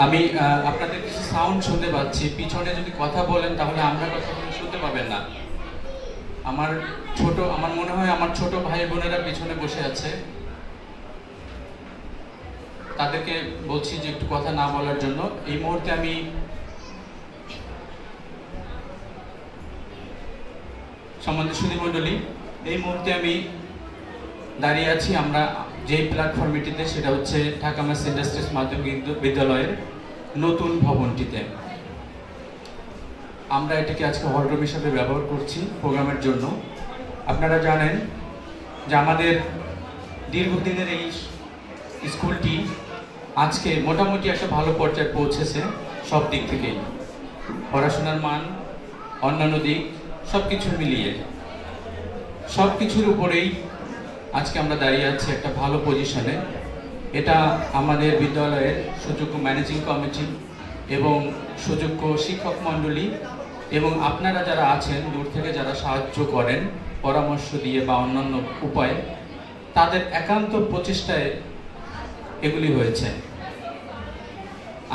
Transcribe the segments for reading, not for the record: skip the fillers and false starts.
আমি আপনাদের কিছু সাউন্ড শুনতে পাচ্ছি, পিছনে যদি কথা বলেন তাহলে আমরা কথা শুনতে পাবেন না। আমার মনে হয় আমার ছোট ভাই বোনেরা পিছনে বসে আছে, তাদেরকে বলছি যে একটু কথা না বলার জন্য। এই মুহূর্তে আমি সম্মানিত সুধীমণ্ডলী, এই মুহূর্তে আমি দাঁড়িয়ে আছি আমরা যে প্ল্যাটফর্মটিতে, সেটা হচ্ছে ঢাকা মেস ইন্ডাস্ট্রিজ মাধ্যমিক বিদ্যালয়ের নতুন ভবনটিতে। আমরা এটাকে আজকে হলরুম হিসাবে ব্যবহার করছি প্রোগ্রামের জন্য। আপনারা জানেন যে আমাদের দীর্ঘদিনের এই স্কুলটি আজকে মোটামুটি একটা ভালো পর্যায়ে পৌঁছেছে সব দিক থেকেই, পড়াশোনার মান, অন্যান্য দিক সব কিছু মিলিয়ে, সব কিছুর উপরেই আজকে আমরা দাঁড়িয়ে আছি একটা ভালো পজিশনে। এটা আমাদের বিদ্যালয়ের সুযোগ্য ম্যানেজিং কমিটি এবং সুযোগ্য শিক্ষক মণ্ডলী এবং আপনারা যারা আছেন দূর থেকে যারা সাহায্য করেন পরামর্শ দিয়ে বা অন্যান্য উপায়ে, তাদের একান্ত প্রচেষ্টায় এগুলি হয়েছে।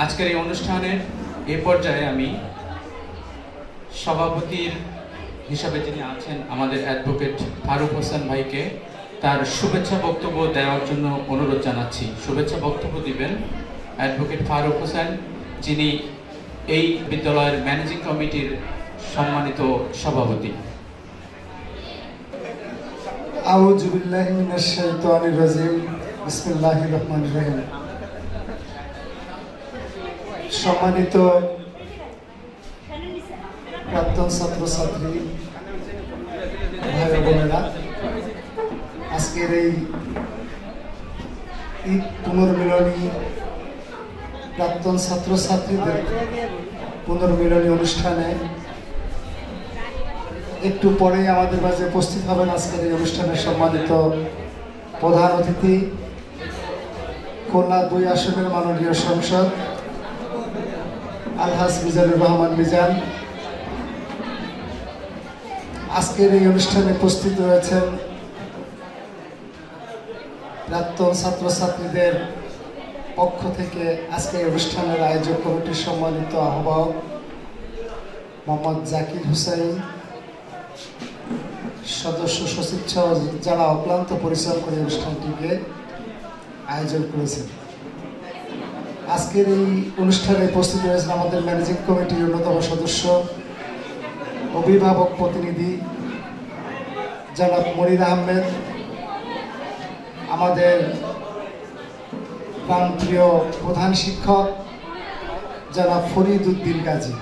আজকের এই অনুষ্ঠানের এ পর্যায়ে আমি সভাপতির হিসাবে যিনি আছেন আমাদের অ্যাডভোকেট ফারুক হোসেন ভাইকে তার শুভেচ্ছা বক্তব্য দেওয়ার জন্য অনুরোধ জানাচ্ছি। শুভেচ্ছা বক্তব্য দিবেন অ্যাডভোকেট ফারুক হোসেন, যিনি এই বিদ্যালয়ের ম্যানেজিং কমিটির সম্মানিত সভাপতি। আউযু বিল্লাহি মিনাশ শাইতানির রাজিম, বিসমিল্লাহির রহমানির রহিম। সম্মানিত প্রাক্তন ছাত্রছাত্রী ভাই বোনেরা, আজকের এই ঈদ পুনর্মিলনী প্রাক্তন ছাত্রছাত্রীদের পুনর্মিলনী অনুষ্ঠানে একটু পরেই আমাদের মাঝে উপস্থিত হবেন আজকের এই অনুষ্ঠানের সম্মানিত প্রধান অতিথি, খুলনা ২ আসনের মাননীয় সংসদ আলহাজ মিজানুর রহমান মিজান। আজকের এই অনুষ্ঠানে উপস্থিত রয়েছেন প্রাক্তন ছাত্রছাত্রীদের পক্ষ থেকে আজকের অনুষ্ঠানের আয়োজক কমিটির সম্মানিত আহ্বায়ক মোহাম্মদ জাকির হুসাইন, সদস্য সচিব সহ যারা অক্লান্ত পরিশ্রম করে অনুষ্ঠানটিকে আয়োজন করেছেন। আজকের এই অনুষ্ঠানে উপস্থিত রয়েছেন আমাদের ম্যানেজিং কমিটির অন্যতম সদস্য, অভিভাবক প্রতিনিধি, জনাব মনির আহমেদ, আমাদের প্রাণপ্রিয় প্রধান শিক্ষক জনাব ফরিদ উদ্দিন গাজী।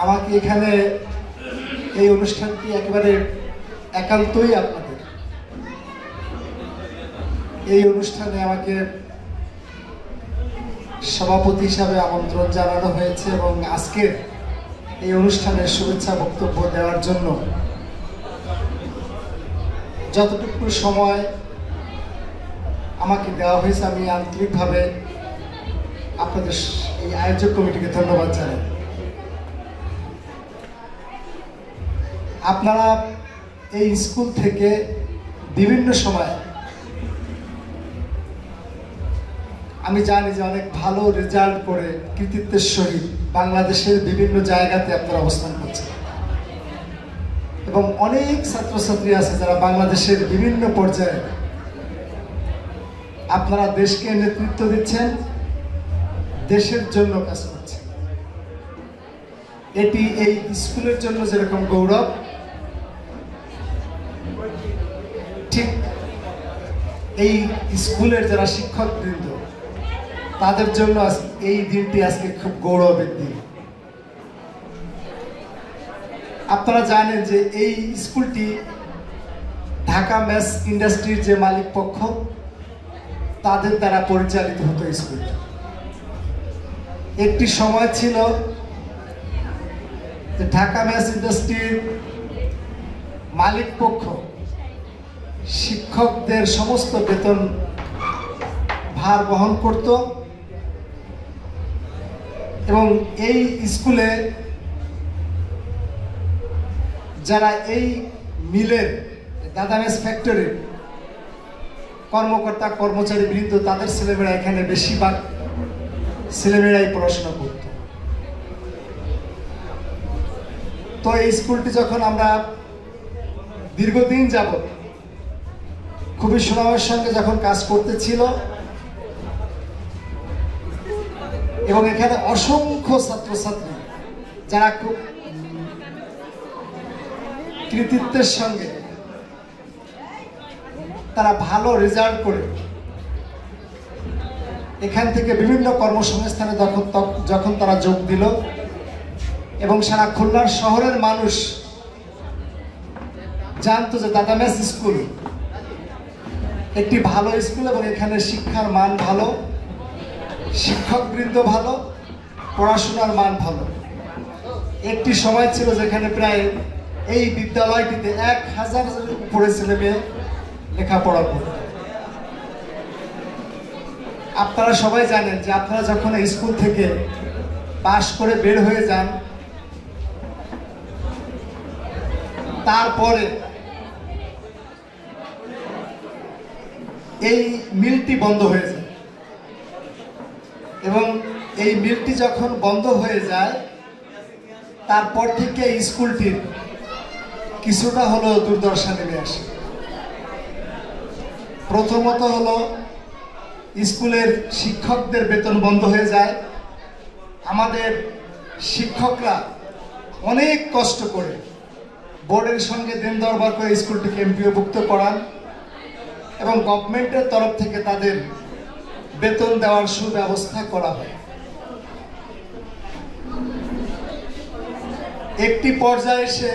আমাকে এখানে এই অনুষ্ঠানটি একেবারে একান্তই আপনাদের, এই অনুষ্ঠানে আমাকে সভাপতি হিসাবে আমন্ত্রণ জানানো হয়েছে এবং আজকের এই অনুষ্ঠানের শুভেচ্ছা বক্তব্য দেওয়ার জন্য যতটুকু সময় আমাকে দেওয়া হয়েছে আমি আন্তরিকভাবে আপনাদের এই আয়োজক কমিটিকে ধন্যবাদ জানাই। আপনারা এই স্কুল থেকে বিভিন্ন সময় আমি জানি যে অনেক ভালো রেজাল্ট করে কৃতিত্বের সহিত বাংলাদেশের বিভিন্ন জায়গাতে আপনারা অবস্থান করছেন এবং অনেক ছাত্রছাত্রী আছে যারা বাংলাদেশের বিভিন্ন পর্যায়ে আপনারা দেশকে নেতৃত্ব দিচ্ছেন, দেশের জন্য কাজ করছেন। এটি এই স্কুলের জন্য যেরকম গৌরব, ঠিক এই স্কুলের যারা শিক্ষকবৃন্দ তাদের জন্য এই দিনটি আজকে খুব গৌরবের দিন। আপনারা জানেন যে এই স্কুলটি ঢাকা মেস ইন্ডাস্ট্রির যে মালিক পক্ষ তাদের দ্বারা পরিচালিত হতো। স্কুলটি একটি সময় ছিল যে ঢাকা মেস ইন্ডাস্ট্রির মালিক পক্ষ শিক্ষকদের সমস্ত বেতন ভার বহন করত এবং এই স্কুলে যারা এই মিলের দাদামেস ফ্যাক্টরির কর্মকর্তা কর্মচারী বৃন্দ তাদের ছেলেমেয়েরা এখানে বেশিরভাগ ছেলেমেয়েরাই পড়াশোনা করত। তো এই স্কুলটি যখন আমরা দীর্ঘদিন যাবত খুবই সুনামের সঙ্গে যখন কাজ করতেছিল এবং এখানে অসংখ্য ছাত্রছাত্রী যারা খুব কৃতিত্বের সঙ্গে তারা ভালো রেজাল্ট করে এখান থেকে বিভিন্ন কর্মসংস্থানে যখন তারা যোগ দিল এবং সারা খুলনার শহরের মানুষ জানতো যে দাদামেস স্কুল একটি ভালো স্কুল এবং এখানে শিক্ষার মান ভালো, শিক্ষকবৃন্দ ভালো, পড়াশোনার মান ভালো। একটি সময় ছিল যেখানে প্রায় এই বিদ্যালয়টিতে 1000-এর উপরে ছেলে মেয়ে লেখাপড়া করত। আপনারা সবাই জানেন যে আপনারা যখন এই স্কুল থেকে পাশ করে বের হয়ে যান তারপরে এই মিলটি বন্ধ হয়ে যায় এবং এই মিলটি যখন বন্ধ হয়ে যায় তারপর থেকে এই স্কুলটির কিছুটা হলো দুর্দশা নেমে আসে। প্রথমত হলো স্কুলের শিক্ষকদের বেতন বন্ধ হয়ে যায়। আমাদের শিক্ষকরা অনেক কষ্ট করে বোর্ডের সঙ্গে দিন দরবার করে স্কুলটিকে এমপিওভুক্ত করান এবং গভর্নমেন্টের তরফ থেকে তাদের বেতন দেওয়ার সুব্যবস্থা করা হয়। একটি পর্যায়ে এসে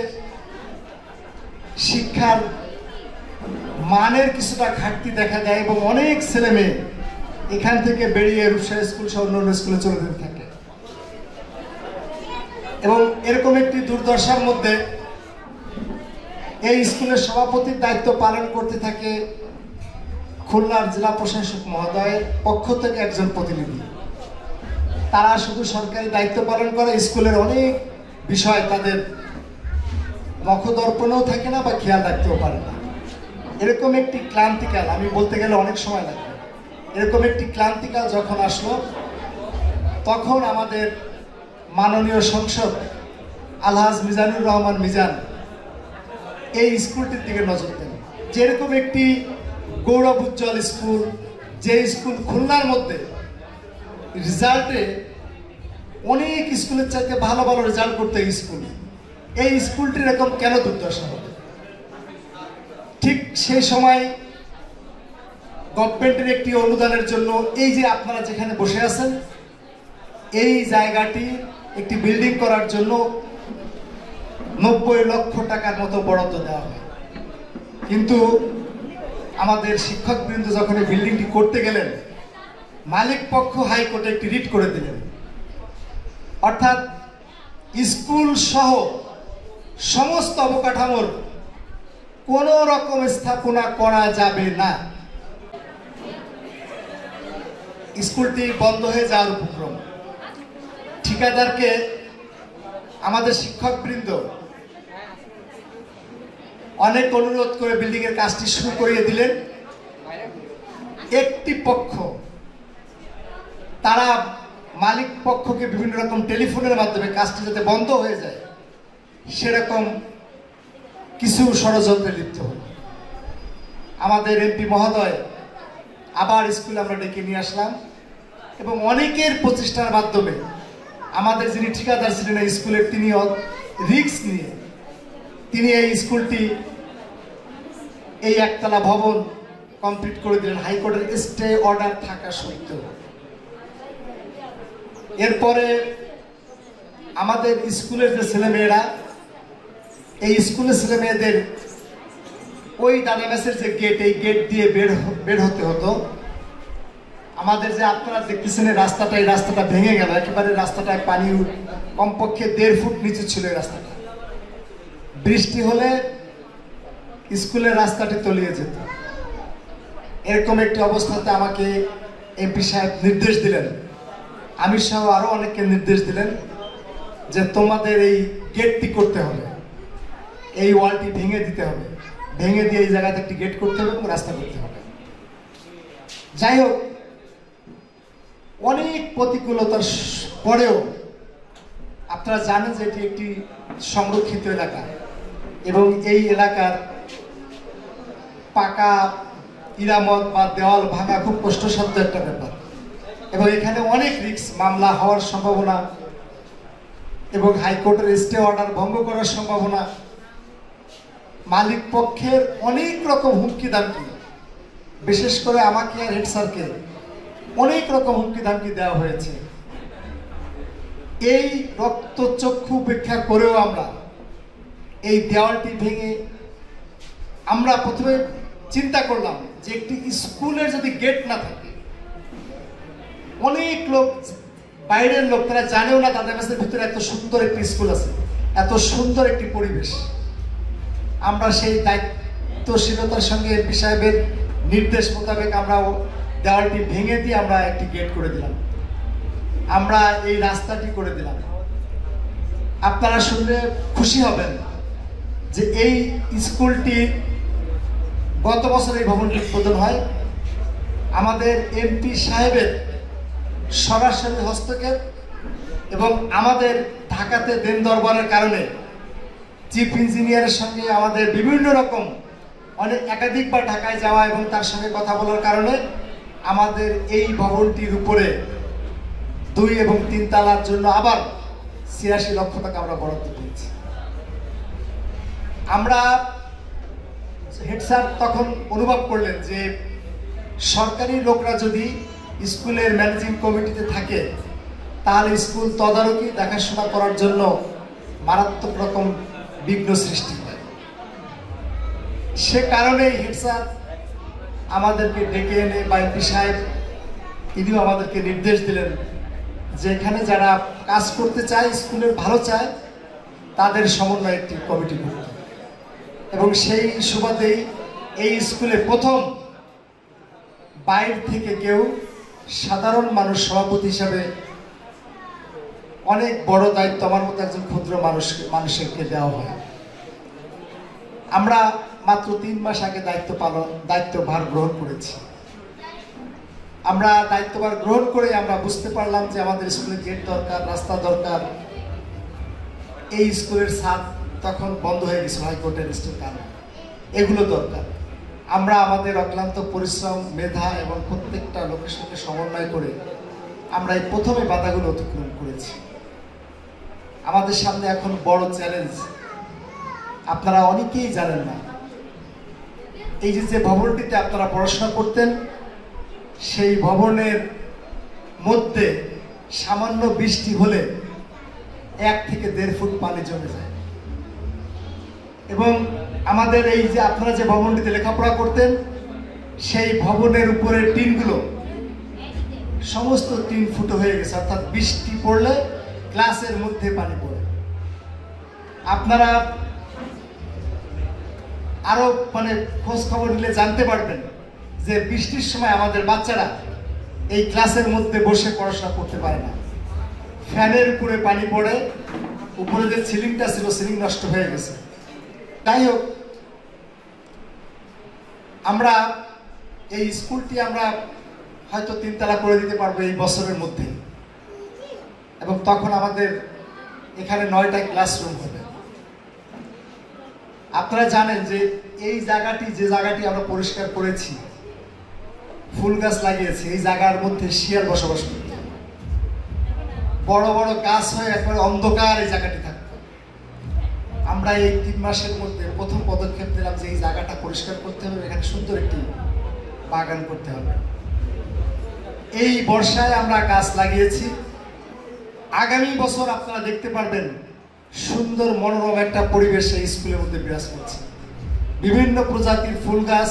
শিক্ষার মানের কিছুটা ঘাটতি দেখা দেয় এবং অনেক ছেলে মেয়ে এখান থেকে বেরিয়ে রূপসা স্কুল সহ অন্যান্য স্কুলে চলে যেতে থাকে এবং এরকম একটি দুর্দশার মধ্যে এই স্কুলের সভাপতির দায়িত্ব পালন করতে থাকে খুলনার জেলা প্রশাসক মহোদয়ের পক্ষ থেকে একজন প্রতিনিধি। তারা শুধু সরকারি দায়িত্ব পালন করে, স্কুলের অনেক বিষয় তাদের মুখদর্পণেও থাকে না বা খেয়াল রাখতেও পারে না। এরকম একটি ক্লান্তিকাল, আমি বলতে গেলে অনেক সময় লাগে, এরকম একটি ক্লান্তিকাল যখন আসলো তখন আমাদের মাননীয় সংসদ আলহাজ মিজানুর রহমান মিজান এই স্কুলটির দিকে নজর দেন। যেরকম একটি গৌরব উজ্জ্বল স্কুল, যে স্কুল খুলনার মধ্যে রেজাল্টে অনেক স্কুলের চাইতে ভালো ভালো রেজাল্ট করতে স্কুল, এই স্কুলটির এরকম কেন দুর্দশা হবে? ঠিক সেই সময় গভর্নমেন্টের একটি অনুদানের জন্য এই যে আপনারা যেখানে বসে আছেন, এই জায়গাটি একটি বিল্ডিং করার জন্য 90 লক্ষ টাকার মতো বরাদ্দ দেওয়া হয়। কিন্তু আমাদের শিক্ষকবৃন্দ যখন এই বিল্ডিংটি করতে গেলেন, মালিক পক্ষ হাইকোর্টে একটি রিট করে দিলেন, অর্থাৎ স্কুল সহ সমস্ত অবকাঠামোর কোন রকম স্থাপনা করা যাবে না। স্কুলটি বন্ধ হয়ে যাওয়ার উপক্রম। ঠিকাদারকে আমাদের শিক্ষকবৃন্দ অনেক অনুরোধ করে বিল্ডিং এর কাজটি শুরু করিয়ে দিলেন। একটি পক্ষ তারা মালিক পক্ষকে বিভিন্ন রকম টেলিফোনের মাধ্যমে কাজটি যাতে বন্ধ হয়ে যায় সেরকম কিছু ষড়যন্ত্রে লিপ্ত হল। আমাদের এমপি মহোদয় আবার স্কুল আমরা ডেকে নিয়ে আসলাম এবং অনেকের প্রচেষ্টার মাধ্যমে আমাদের যিনি ঠিকাদার ছিলেন এই স্কুলের, তিনি রিস্ক নিয়ে তিনি এই স্কুলটি, এই একতলা ভবন কমপ্লিট করে দিলেন হাইকোর্টের স্টে অর্ডার থাকা সত্ত্বেও। এরপরে আমাদের স্কুলের যে ছেলেমেয়েরা, এই স্কুলের ছেলেমেয়েদের ওই ডানামেসের যে গেট, এই গেট দিয়ে বের হতে হতো। আমাদের যে আপনারা দেখতেছেন এই রাস্তাটা, এই রাস্তাটা ভেঙে গেল একেবারে। রাস্তাটায় পানি কমপক্ষে 1.5 ফুট নিচে ছিল এই রাস্তাটা। বৃষ্টি হলে স্কুলের রাস্তাটি তলিয়ে যেত। এরকম একটি অবস্থাতে আমাকে এমপি সাহেব নির্দেশ দিলেন, আমি সহ আরো অনেককে নির্দেশ দিলেন যে তোমাদের এই গেটটি করতে হবে, এই ওয়ালটি ভেঙে দিতে হবে, ভেঙে দিয়ে এই জায়গাতে একটি গেট করতে হবে এবং রাস্তা করতে হবে। যাই হোক, অনেক প্রতিকূলতার পরেও আপনারা জানেন যে এটি একটি সংরক্ষিত এলাকা এবং এই এলাকার পাকা ইরামত বা দেওয়াল ভাঙা খুব কষ্টসাধ্য একটা ব্যাপার এবং এখানে অনেক রিস্ক, মামলা হওয়ার সম্ভাবনা এবং হাইকোর্টের স্টে অর্ডার ভঙ্গ করার সম্ভাবনা, মালিক পক্ষের অনেক রকম হুমকি ধামকি, বিশেষ করে আমাকে আর হেড স্যারকে অনেক রকম হুমকি ধামকি দেওয়া হয়েছে। এই রক্তচক্ষু উপেক্ষা করেও আমরা এই দেওয়ালটি ভেঙে আমরা প্রথমে চিন্তা করলাম যে একটি স্কুলের যদি গেট না থাকে, অনেক লোক বাইরের লোক তারা জানেও না তাদের কাছে ভিতরে এত সুন্দর একটি স্কুল আছে, এত সুন্দর একটি পরিবেশ। আমরা সেই দায়িত্বশীলতার সঙ্গে এমপি সাহেবের নির্দেশ মোতাবেক আমরা দেওয়ালটি ভেঙে দিয়ে আমরা একটি গেট করে দিলাম, আমরা এই রাস্তাটি করে দিলাম। আপনারা শুনলে খুশি হবেন যে এই স্কুলটি গত বছর এই ভবনটি উদ্বোধন হয় আমাদের এমপি সাহেবের সরাসরি হস্তক্ষেপ এবং আমাদের ঢাকাতে দেন দরবারের কারণে চিফ ইঞ্জিনিয়ারের সঙ্গে আমাদের বিভিন্ন রকম একাধিকবার ঢাকায় যাওয়া এবং তার সঙ্গে কথা বলার কারণে আমাদের এই ভবনটির উপরে 2 এবং 3 তলার জন্য আবার 86 লক্ষ টাকা আমরা বরাদ্দ পেয়েছি। আমরা হেড স্যার তখন অনুভব করলেন যে সরকারি লোকরা যদি স্কুলের ম্যানেজিং কমিটিতে থাকে তাহলে স্কুল তদারকি দেখাশোনা করার জন্য মারাত্মক রকম বিঘ্ন সৃষ্টি হয়। সে কারণেই হেড স্যার আমাদেরকে ডেকে এনে বা এমপি সাহেব তিনিও আমাদেরকে নির্দেশ দিলেন যে এখানে যারা কাজ করতে চায়, স্কুলের ভালো চায়, তাদের সমন্বয়ে একটি কমিটি করতে। এবং সেই সুবাদেই এই স্কুলে প্রথম বাইরে থেকে কেউ সাধারণ মানুষ সভাপতি হিসাবে অনেক বড় দায়িত্ব আমার মতো একজন ক্ষুদ্র মানুষকে দেওয়া হয়। আমরা মাত্র 3 মাস আগে দায়িত্বভার গ্রহণ করেছি। আমরা দায়িত্বভার গ্রহণ করে আমরা বুঝতে পারলাম যে আমাদের স্কুলে গেট দরকার, রাস্তা দরকার। এই স্কুলের ছাদ তখন বন্ধ হয়ে গেছে হাইকোর্টের স্টের কারণে, এগুলো দরকার। আমরা আমাদের অক্লান্ত পরিশ্রম, মেধা এবং প্রত্যেকটা লোকের সঙ্গে সমন্বয় করে আমরা এই প্রথমে বাধাগুলো অতিক্রম করেছি। আমাদের সামনে এখন বড় চ্যালেঞ্জ, আপনারা অনেকেই জানেন না, এই যে ভবনটিতে আপনারা পড়াশোনা করতেন, সেই ভবনের মধ্যে সামান্য বৃষ্টি হলে 1 থেকে 1.5 ফুট পানি জমে যায়। এবং আমাদের এই যে আপনারা যে ভবনটিতে লেখাপড়া করতেন, সেই ভবনের উপরের টিনগুলো সমস্ত টিন ফুটো হয়ে গেছে, অর্থাৎ বৃষ্টি পড়লে ক্লাসের মধ্যে পানি পড়ে। আপনারা আরো খোঁজ খবর নিলে জানতে পারবেন যে বৃষ্টির সময় আমাদের বাচ্চারা এই ক্লাসের মধ্যে বসে পড়াশোনা করতে পারে না, ফ্যানের উপরে পানি পড়ে, উপরে যে সিলিংটা ছিল সিলিং নষ্ট হয়ে গেছে। যাই হোক, আমরা এই স্কুলটি আমরা হয়তো 3 তলা করে দিতে পারবো এই বছরের মধ্যে, এবং তখন আমাদের এখানে 9টা ক্লাসরুম হবে। আপনারা জানেন যে এই জায়গাটি আমরা পরিষ্কার করেছি, ফুল গাছ লাগিয়েছি, এই জায়গার মধ্যে শিয়াল বসবাস করত, বড় বড় গাছ হয়ে একবারে অন্ধকার এই জায়গাটি থাকতো। আমরা এই 3 মাসের মধ্যে প্রথম পদক্ষেপ নিলাম যে এই জায়গাটা পরিষ্কার করতে হবে, এখানে সুন্দর একটি বাগান করতে হবে। এই বর্ষায় আমরা গাছ লাগিয়েছি। আগামী বছর আপনারা দেখতে পারবেন সুন্দর মনোরম একটা পরিবেশ এই স্কুলের মধ্যে বিরাজ করছে। বিভিন্ন প্রজাতির ফুল গাছ,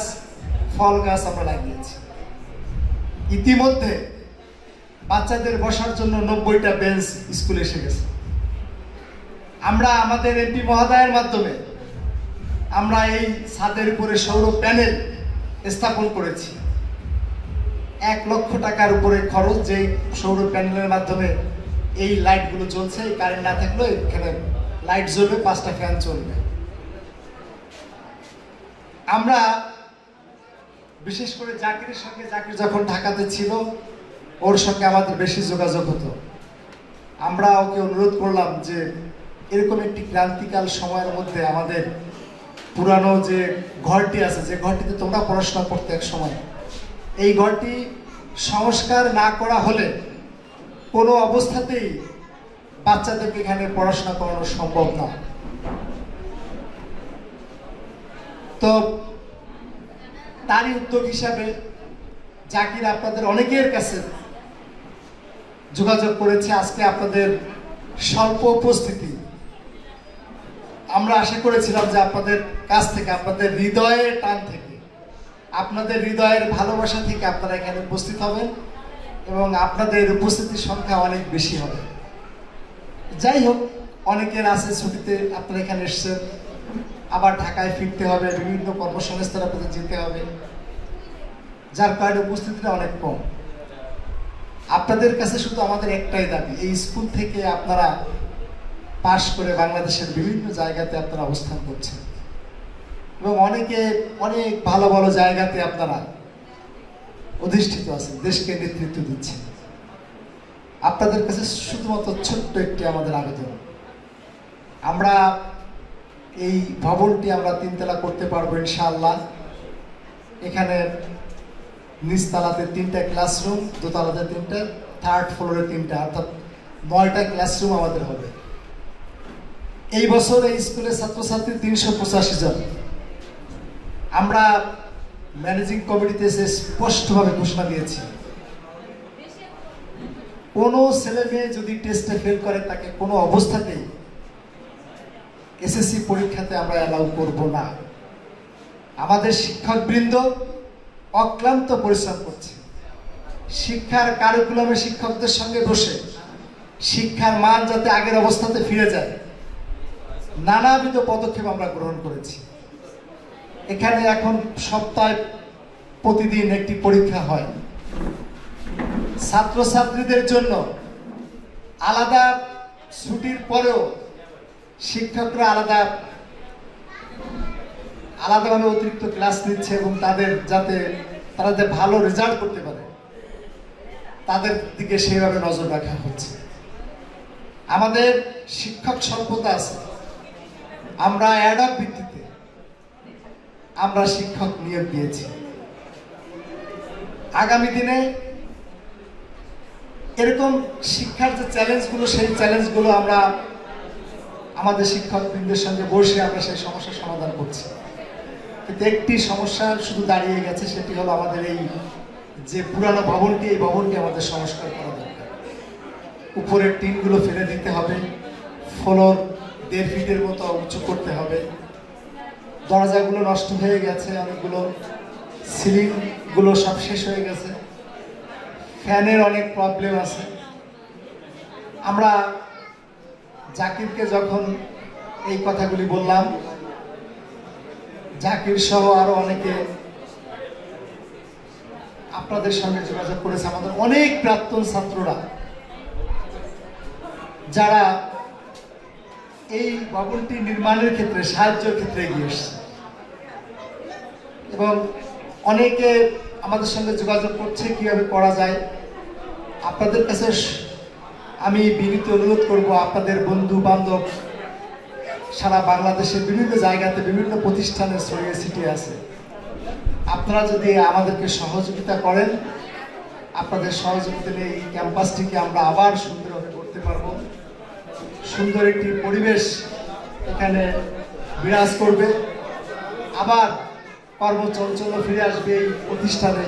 ফল গাছ আমরা লাগিয়েছি। ইতিমধ্যে বাচ্চাদের বসার জন্য 90টা বেঞ্চ স্কুলে এসে গেছে। আমরা আমাদের এমপি মহোদয়ের মাধ্যমে আমরা এই ছাদের উপরে সৌর প্যানেল স্থাপন করেছি। 1 লক্ষ টাকার উপরে খরচ, যে সৌর প্যানেলের মাধ্যমে এই লাইটগুলো জ্বলছে। কারেন্ট না থাকলেও এখানে লাইট জ্বলবে, 5টা ফ্যান চলবে। আমরা বিশেষ করে জাকিরের সঙ্গে, জাকির যখন ঢাকাতে ছিল ওর সঙ্গে আমাদের বেশি যোগাযোগ হতো। আমরা ওকে অনুরোধ করলাম যে এরকম একটি ক্রান্তিকাল সময়ের মধ্যে আমাদের পুরানো যে ঘরটি আছে, যে ঘরটিতে তোমরা পড়াশোনা করতে এক সময়, এই ঘরটি সংস্কার না করা হলে কোনো অবস্থাতেই বাচ্চাদেরকে এখানে পড়াশোনা করানো সম্ভব না। তো তারই উদ্যোগ হিসাবে জাকির আপনাদের অনেকের কাছে যোগাযোগ করেছে। আজকে আপনাদের স্বল্প উপস্থিতি, আমরা আশা করেছিলাম যে আপনাদের কাছ থেকে, আপনাদের হৃদয়ের টান থেকে, আপনাদের হৃদয়ের ভালোবাসা থেকে আপনারা এখানে উপস্থিত হবেন এবং আপনাদের উপস্থিতির সংখ্যা অনেক বেশি হবে। যাই হোক, অনেকের আছে ছুটিতে, আপনারা এখানে এসছেন, আবার ঢাকায় ফিরতে হবে, বিভিন্ন কর্মসংস্থানে আপনাদের যেতে হবে, যার কারণে উপস্থিতিটা অনেক কম। আপনাদের কাছে শুধু আমাদের একটাই দাবি, এই স্কুল থেকে আপনারা পাশ করে বাংলাদেশের বিভিন্ন জায়গাতে আপনারা অবস্থান করছেন এবং অনেকে অনেক ভালো ভালো জায়গাতে আপনারা অধিষ্ঠিত আছেন, দেশকে নেতৃত্ব দিচ্ছেন। আপনাদের কাছে শুধুমাত্র ছোট্ট একটি আমাদের আবেদন, আমরা এই ভবনটি আমরা 3 তলা করতে পারবো ইনশাআল্লাহ। এখানে নিচতলাতে 3টা ক্লাসরুম, দোতলাতে 3টা, 3rd ফ্লোরে 3টা, অর্থাৎ 9টা ক্লাসরুম আমাদের হবে। এই বছর এই স্কুলের ছাত্রছাত্রী 385 জন। আমরা ম্যানেজিং কমিটিতে স্পষ্টভাবে ঘোষণা দিয়েছি, কোনো ছেলে মেয়ে যদি টেস্টে ফেল করে তাকে কোনো অবস্থাতেই এসএসসি পরীক্ষাতে আমরা অ্যালাউ করব না। আমাদের শিক্ষকবৃন্দ অক্লান্ত পরিশ্রম করছে, শিক্ষার কারিকুলামে শিক্ষকদের সঙ্গে বসে শিক্ষার মান যাতে আগের অবস্থাতে ফিরে যায়, নানাবিধ পদক্ষেপ আমরা গ্রহণ করেছি। এখানে এখন সপ্তাহে প্রতিদিন একটি পরীক্ষা হয়। ছাত্রছাত্রীদের জন্য আলাদা ছুটির পরেও শিক্ষকরা আলাদাভাবে অতিরিক্ত ক্লাস নিচ্ছে এবং তারা যাতে ভালো রেজাল্ট করতে পারে তাদের দিকে সেইভাবে নজর রাখা হচ্ছে। আমাদের শিক্ষক স্বল্পতা আছে, আমরা অ্যাডহক ভিত্তিতে আমরা শিক্ষক নিয়োগ দিয়েছি। আগামী দিনে এরকম শিক্ষার যে চ্যালেঞ্জগুলো, সেই চ্যালেঞ্জগুলো আমরা আমাদের শিক্ষকবৃন্দের সঙ্গে বসে আমরা সেই সমস্যার সমাধান করছি। কিন্তু একটি সমস্যা শুধু দাঁড়িয়ে গেছে, সেটি হলো আমাদের এই যে পুরানো ভবনটি, এই ভবনটি আমাদের সংস্কার করা দরকার। উপরের টিনগুলো ফেলে দিতে হবে, ফ্লোর 1.5 ফিটের মতো উঁচু করতে হবে, দরজাগুলো নষ্ট হয়ে গেছে অনেকগুলো, সিলিংগুলো সব শেষ হয়ে গেছে, ফ্যানের অনেক প্রবলেম আছে। আমরা জাকিরকে যখন এই কথাগুলি বললাম, জাকির সহ আরো অনেকে আপনাদের সঙ্গে যোগাযোগ করেছে। আমাদের অনেক প্রাক্তন ছাত্ররা যারা এই ভবনটি নির্মাণের ক্ষেত্রে সাহায্যের ক্ষেত্রে এগিয়ে এসছে, এবং অনেকে আমাদের সঙ্গে যোগাযোগ করছে কিভাবে করা যায়। আপনাদের কাছে আমি বিনীত অনুরোধ করব, আপনাদের বন্ধু বান্ধব সারা বাংলাদেশের বিভিন্ন জায়গাতে বিভিন্ন প্রতিষ্ঠানে ছড়িয়ে ছিটিয়ে আছে, আপনারা যদি আমাদেরকে সহযোগিতা করেন, আপনাদের সহযোগিতা নিয়ে এই ক্যাম্পাসটিকে আমরা আবার সুন্দরভাবে করতে পারবো। সুন্দর একটি পরিবেশ এখানে বিরাজ করবে, আবার কর্মচঞ্চল ফিরে আসবে এই প্রতিষ্ঠানে।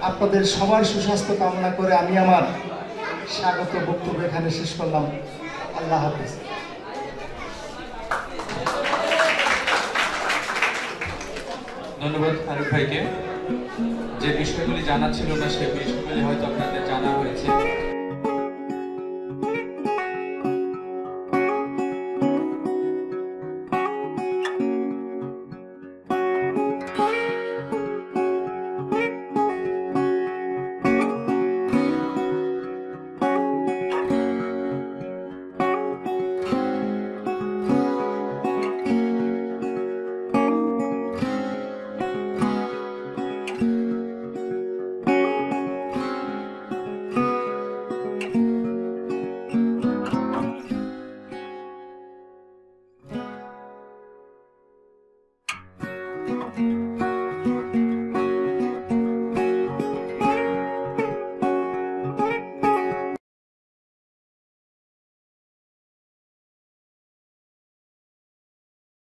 আপনাদের সবার সুস্বাস্থ্য কামনা করে আমি আমার স্বাগত বক্তব্য এখানে শেষ করলাম। আল্লাহ হাফেজ। ধন্যবাদ আরিফ ভাইকে। যে বিষয়গুলি জানা ছিল না সেই বিষয়গুলি হয়তো আপনাদের জানা হয়েছে।